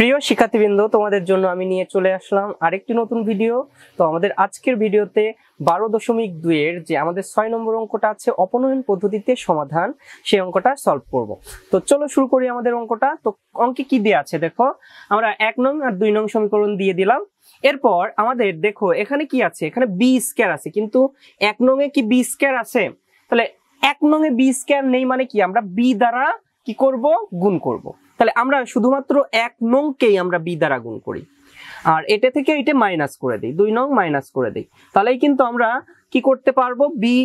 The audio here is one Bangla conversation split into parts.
প্রিয় শিক্ষার্থীবৃন্দ, তোমাদের জন্য আমি নিয়ে চলে আসলাম আরেকটি নতুন ভিডিও। তো আমাদের আজকের ভিডিওতে 12.2 এর যে আমাদের 6 নম্বর অঙ্কটা আছে অপনয়ন পদ্ধতিতে সমাধান, সেই অঙ্কটা সলভ করব। তো চলো শুরু করি আমাদের অঙ্কটা। তো অঙ্কে কি দেওয়া আছে দেখো, আমরা 1 নং আর 2 নং সমীকরণ দিয়ে দিলাম। এরপর আমাদের দেখো এখানে কি আছে, এখানে বি স্কয়ার আছে, কিন্তু 1 নং এ কি বি স্কয়ার আছে? তাহলে 1 নং এ বি স্কয়ার নেই মানে কি, আমরা বি দ্বারা কি করব, গুণ করব। তাহলে আমরা শুধুমাত্র 1 নংকেই আমরা বি দ্বারা গুণ করি, আর এটা থেকে এটা মাইনাস করে দিই, 2 নং মাইনাস করে দিই। তাহলেই কিন্তু আমরা কি করতে পারবো, বি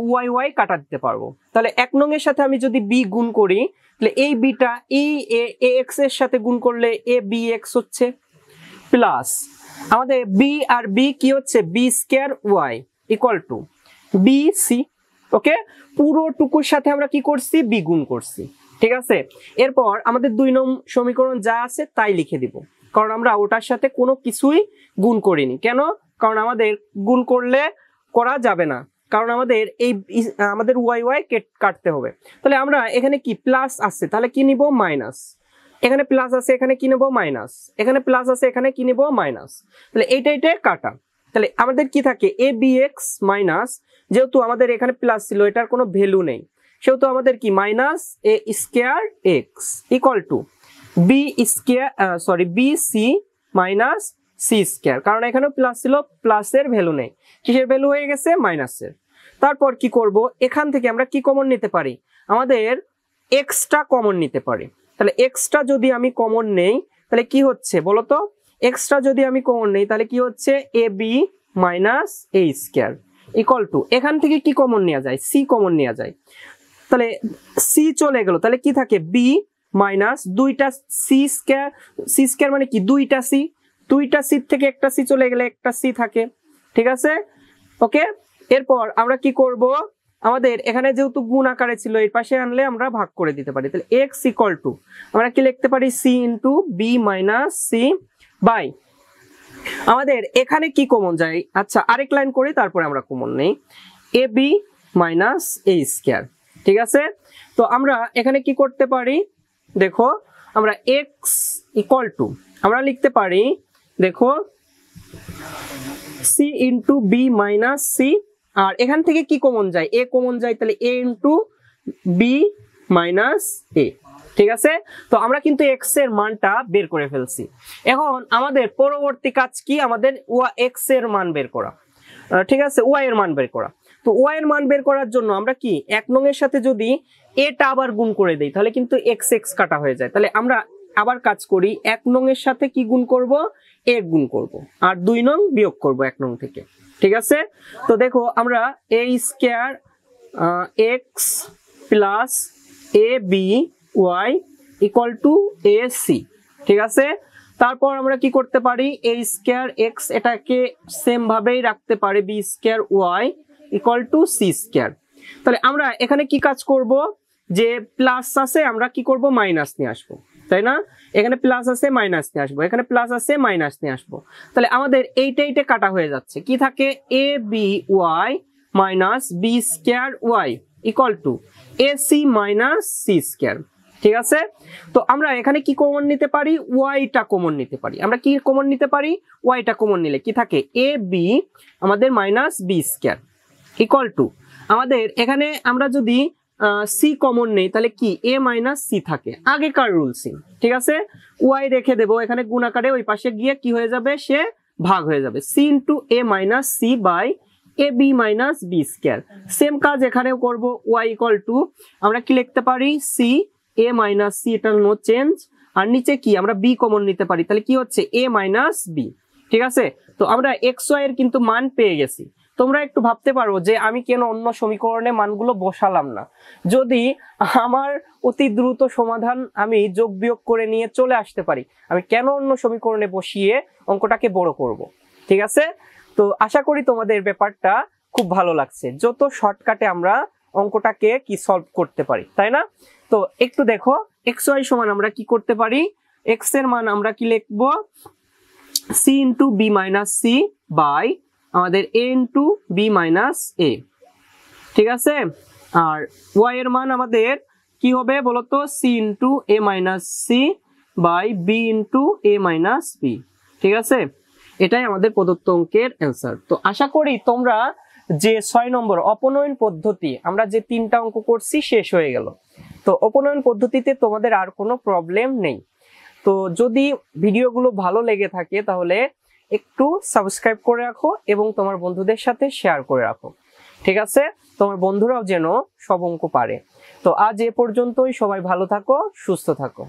ওয়াই ওয়াই কাটা দিতে পারবো। তাহলে 1 নং এর সাথে আমি যদি বি গুণ করি, তাহলে এই বিটা এই এ এক্স এর সাথে গুণ করলে এ বি এক্স হচ্ছে, প্লাস আমাদের বি আর বি কি হচ্ছে, B square Y equal to B C. Okay, পুরোটুকুর সাথে আমরা কি করছি, বি গুণ করছি, ঠিক আছে। এরপর আমাদের 2 নং সমীকরণ যা আছে তাই লিখে দিব, কারণ আমরা ওটার সাথে কোনো কিছুই গুণ করিনি। কেন? কারণ আমাদের গুণ করলে করা যাবে না, কারণ আমাদের এই আমাদের ওয়াই ওয়াই কাটতে হবে। তাহলে আমরা এখানে কি প্লাস আছে, তাহলে কি নিব, মাইনাস। এখানে প্লাস আছে, এখানে কি নেব, মাইনাস। এখানে প্লাস আছে, এখানে কি নেব, মাইনাস। তাহলে এইটা কাটা। তাহলে আমাদের কি থাকে, এ বি এক্স মাইনাস, যেহেতু আমাদের এখানে প্লাস ছিল, এটার কোনো ভ্যালু নেই, সেহেতু আমাদের কি minus A square X equal to B square B C minus C square. কারণ এখানেও প্লাস ছিল, প্লাসের ভ্যালু নেই, কিসের ভ্যালু হয়ে গেছে, মাইনাসের। তারপর কি করব, এখান থেকে আমরা কি কমন নিতে পারি, আমাদের এক্সটা কমন নিতে পারি। তাহলে এক্সটা যদি আমি কমন নেই, তাহলে কি হচ্ছে বলতো, এক্সটা যদি আমি কমন নেই তাহলে কি হচ্ছে, A B minus A square equal to, এখান থেকে কি কমন নেওয়া যায়, সি কমন নেওয়া যায়। তাহলে সি চলে গেল, তাহলে কি থাকে, বি মাইনাস দুইটা সি স্কয়ার, সি স্কয়ার মানে কি দুইটা সি, দুইটা সি থেকে একটা সি চলে গেলে একটা সি থাকে, ঠিক আছে। ওকে, এরপর আমরা কি করব, আমাদের এখানে যেহেতু গুণ আকারে ছিল, এর পাশে আনলে আমরা ভাগ করে দিতে পারি। তাহলে এক্স ইকুয়াল টু আমরা কি লিখতে পারি, C into B minus C by, আমাদের এখানে কি কমন যায়, আচ্ছা আরেক লাইন করি তারপরে আমরা কমন নেই, এ বি মাইনাস এ স্কয়ার, ঠিক আছে। তো আমরা এখানে কি করতে পারি, দেখো আমরা x ইকুয়াল টু আমরা লিখতে পারি, দেখো c into B minus C, আর এখান থেকে কি কমন যায়, a কমন যায়, তাহলে a into B minus A, ঠিক আছে। তো আমরা কিন্তু x এর মানটা বের করে ফেলছি। এখন আমাদের পরবর্তী কাজ কি, আমাদের x এর মান বের করা, ঠিক আছে, y এর মান বের করা। তো y এর মান বের করার জন্য আমরা কি 1 নং এর সাথে যদি এটা আবার গুণ করে দেই, তাহলে কিন্তু x x কাটা হয়ে যায়। তাহলে আমরা আবার কাজ করি, 1 নং এর সাথে কি গুণ করব, a গুণ করব, আর 2 নং বিয়োগ করব 1 নং থেকে, ঠিক আছে। তো দেখো আমরা a square x plus A B Y equal to A C, ঠিক আছে। তারপর আমরা কি করতে পারি, a স্কয়ার x এটাকে সেম ভাবেই রাখতে পারি, b square y equal to C square. তাহলে আমরা এখানে কি কাজ করব, যে প্লাস আছে আমরা কি করব, মাইনাস নিয়ে আসবো, তাই না। এখানে প্লাস আছে, মাইনাস নিয়ে আসবো, এখানে প্লাস আছে, মাইনাস নিয়ে আসবো। তাহলে আমাদের এইটা কাটা হয়ে যাচ্ছে, কি থাকে, A B Y minus B square Y equal to A C minus C square, ঠিক আছে। তো আমরা এখানে কি কমন নিতে পারি, ওয়াইটা কমন নিতে পারি। আমরা কি কমন নিতে পারি, ওয়াইটা কমন নিলে কি থাকে, এ বি আমাদের minus B square equal to, আমাদের এখানে আমরা যদি সি কমন নেই তাহলে কি, এ মাইনাস সি থাকে, আগেকার রুল সি, ঠিক আছে। ওয়াই রেখে দেবো, এখানে গুণ আকারে ওই পাশে গিয়ে কি হয়ে যাবে, সে ভাগ হয়ে যাবে, C into A minus C by A B minus B square. Same কাজ এখানেও করব, ওয়াই ইকুয়াল টু আমরা কি লিখতে পারি, সি এ মাইনাস সি, এটা নো চেঞ্জ, আর নিচে কি আমরা বি কমন নিতে পারি, তাহলে কি হচ্ছে, এ মাইনাস বি, ঠিক আছে। তো আমরা এক্স ওয়াই এর কিন্তু মান পেয়ে গেছি। তোমরা একটু ভাবতে পারো যে আমি কেন অন্য সমীকরণে মানগুলো বসালাম না, যদি আমার অতি দ্রুত সমাধান আমি যোগ বিয়োগ করে নিয়ে চলে আসতে পারি, আমি কেন অন্য সমীকরণে বসিয়ে অঙ্কটাকে বড় করব, ঠিক আছে। তো আশা করি তোমাদের ব্যাপারটা খুব ভালো লাগছে, যত শর্টকাটে আমরা অঙ্কটাকে কি সলভ করতে পারি, তাই না। তো একটু দেখো, এক্স ওয়াই সমান আমরা কি করতে পারি, এক্স এর মান আমরা কি লিখবো, C into B minus C by আমাদের a into B minus A, ঠিক আছে। আর y এর মান আমাদের কি হবে বলতো, C into A minus C by B into A minus B. ঠিক আছে, এটাই আমাদের প্রদত্ত অঙ্কের অ্যান্সার। তো আশা করি তোমরা যে 6 নম্বর অপনয়ন পদ্ধতি আমরা যে 3টা অঙ্ক করছি শেষ হয়ে গেল। তো অপনয়ন পদ্ধতিতে তোমাদের আর কোনো প্রবলেম নেই। তো যদি ভিডিওগুলো ভালো লেগে থাকে তাহলে একটু সাবস্ক্রাইব করে রাখো এবং তোমার বন্ধুদের সাথে শেয়ার করে রাখো। ঠিক আছে, তোমার বন্ধুরাও যেন সব অঙ্ক পারে। তো আজ এ পর্যন্তই, সবাই ভালো থাকো, সুস্থ থাকো।